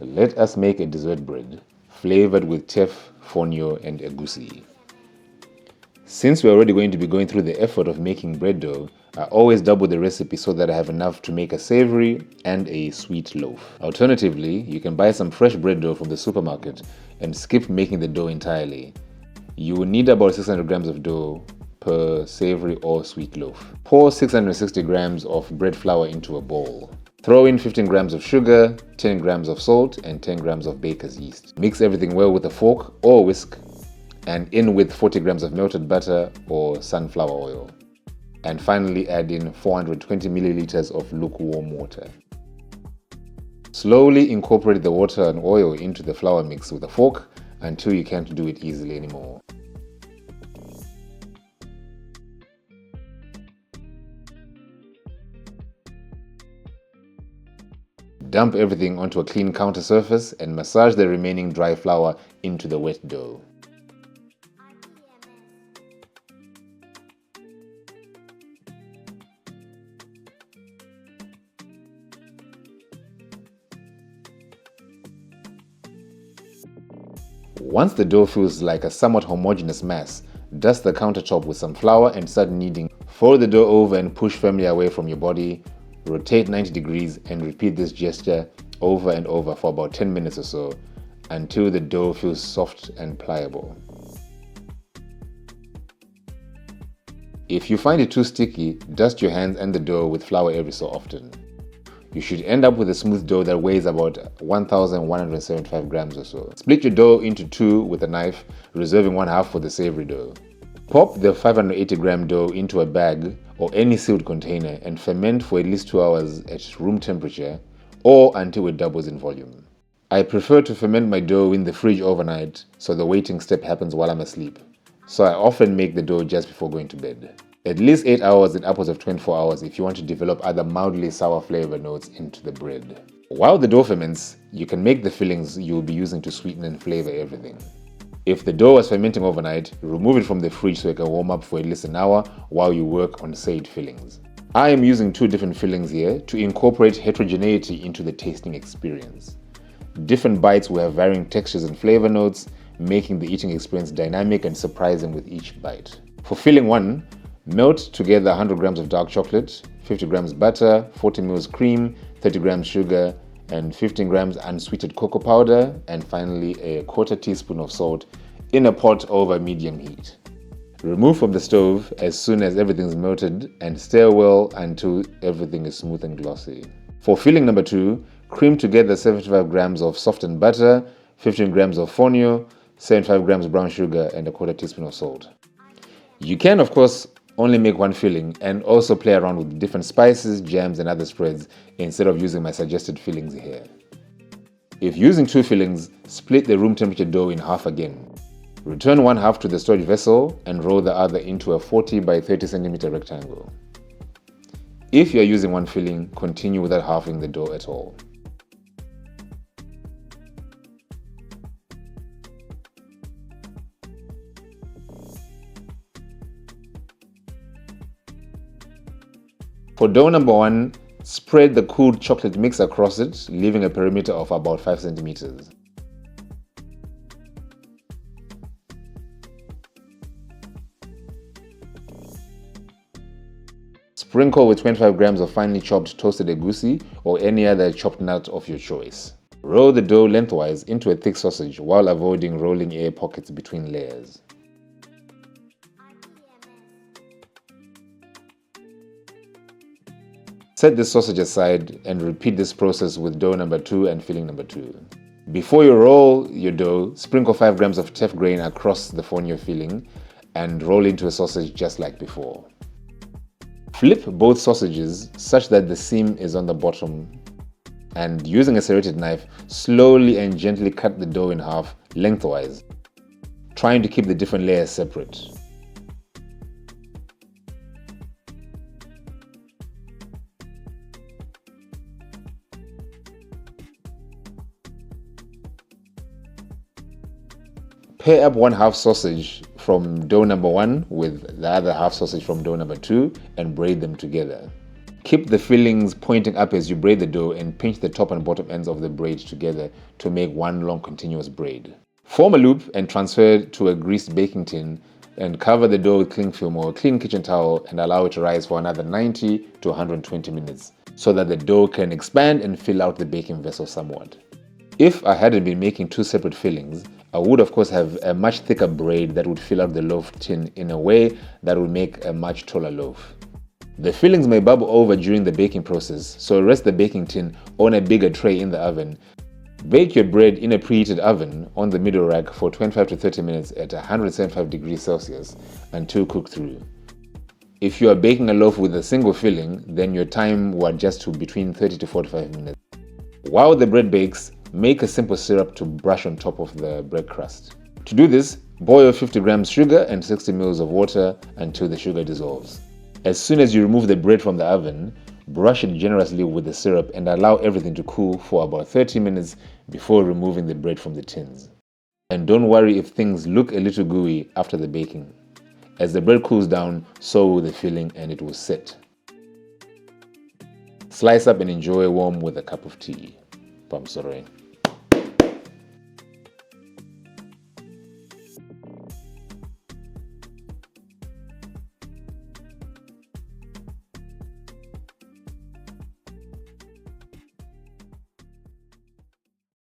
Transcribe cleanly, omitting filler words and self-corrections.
Let us make a dessert bread flavored with teff, fonio, and egusi. Since we're already going to be going through the effort of making bread dough, I always double the recipe so that I have enough to make a savory and a sweet loaf. Alternatively, you can buy some fresh bread dough from the supermarket and skip making the dough entirely. You will need about 600 grams of dough per savory or sweet loaf. Pour 660 grams of bread flour into a bowl. Throw in 15 grams of sugar, 10 grams of salt, and 10 grams of baker's yeast. Mix everything well with a fork or whisk, and in with 40 grams of melted butter or sunflower oil. And finally add in 420 milliliters of lukewarm water. Slowly incorporate the water and oil into the flour mix with a fork until you can't do it easily anymore. Dump everything onto a clean counter surface and massage the remaining dry flour into the wet dough. Once the dough feels like a somewhat homogeneous mass, dust the countertop with some flour and start kneading. Fold the dough over and push firmly away from your body. Rotate 90 degrees and repeat this gesture over and over for about 10 minutes or so until the dough feels soft and pliable. If you find it too sticky, dust your hands and the dough with flour every so often. You should end up with a smooth dough that weighs about 1,175 grams or so. Split your dough into two with a knife, reserving one half for the savory dough. Pop the 580 gram dough into a bag or any sealed container and ferment for at least 2 hours at room temperature or until it doubles in volume. I prefer to ferment my dough in the fridge overnight so the waiting step happens while I'm asleep. So I often make the dough just before going to bed. At least 8 hours and upwards of 24 hours if you want to develop other mildly sour flavor notes into the bread. While the dough ferments, you can make the fillings you will be using to sweeten and flavor everything. If the dough was fermenting overnight, remove it from the fridge so it can warm up for at least an hour while you work on said fillings. I am using 2 different fillings here to incorporate heterogeneity into the tasting experience. Different bites will have varying textures and flavor notes, making the eating experience dynamic and surprising with each bite. For filling 1, melt together 100 grams of dark chocolate, 50 grams butter, 40 ml cream, 30 grams sugar, and 15 grams unsweetened cocoa powder, and finally a quarter teaspoon of salt in a pot over medium heat. Remove from the stove as soon as everything is melted and stir well until everything is smooth and glossy. For filling number 2, cream together 75 grams of softened butter, 15 grams of fonio, 75 grams brown sugar, and a quarter teaspoon of salt. You can, of course, only make one filling and also play around with different spices, jams, and other spreads instead of using my suggested fillings here. If using 2 fillings, split the room temperature dough in half again. Return one half to the storage vessel and roll the other into a 40 by 30 cm rectangle. If you are using one filling, continue without halving the dough at all. For dough number 1, spread the cooled chocolate mix across it, leaving a perimeter of about 5 centimeters. Sprinkle with 25 grams of finely chopped toasted egusi or any other chopped nut of your choice. Roll the dough lengthwise into a thick sausage while avoiding rolling air pockets between layers. Set the sausage aside and repeat this process with dough number 2 and filling number 2. Before you roll your dough, sprinkle 5 grams of teff grain across the fonio filling and roll into a sausage just like before. Flip both sausages such that the seam is on the bottom, and using a serrated knife, slowly and gently cut the dough in half lengthwise, trying to keep the different layers separate. Pair up one half sausage from dough number 1 with the other half sausage from dough number 2 and braid them together. Keep the fillings pointing up as you braid the dough and pinch the top and bottom ends of the braid together to make one long continuous braid. Form a loop and transfer it to a greased baking tin and cover the dough with cling film or a clean kitchen towel and allow it to rise for another 90 to 120 minutes so that the dough can expand and fill out the baking vessel somewhat. If I hadn't been making two separate fillings, I would of course have a much thicker braid that would fill out the loaf tin in a way that would make a much taller loaf. The fillings may bubble over during the baking process, so rest the baking tin on a bigger tray in the oven. Bake your bread in a preheated oven on the middle rack for 25 to 30 minutes at 175 degrees Celsius until cooked through. If you are baking a loaf with a single filling, then your time will adjust to between 30 to 45 minutes. While the bread bakes, make a simple syrup to brush on top of the bread crust. To do this, boil 50 grams sugar and 60 ml of water until the sugar dissolves. As soon as you remove the bread from the oven, brush it generously with the syrup and allow everything to cool for about 30 minutes before removing the bread from the tins. And don't worry if things look a little gooey after the baking. As the bread cools down, so will the filling and it will set. Slice up and enjoy warm with a cup of tea. Pam sorry.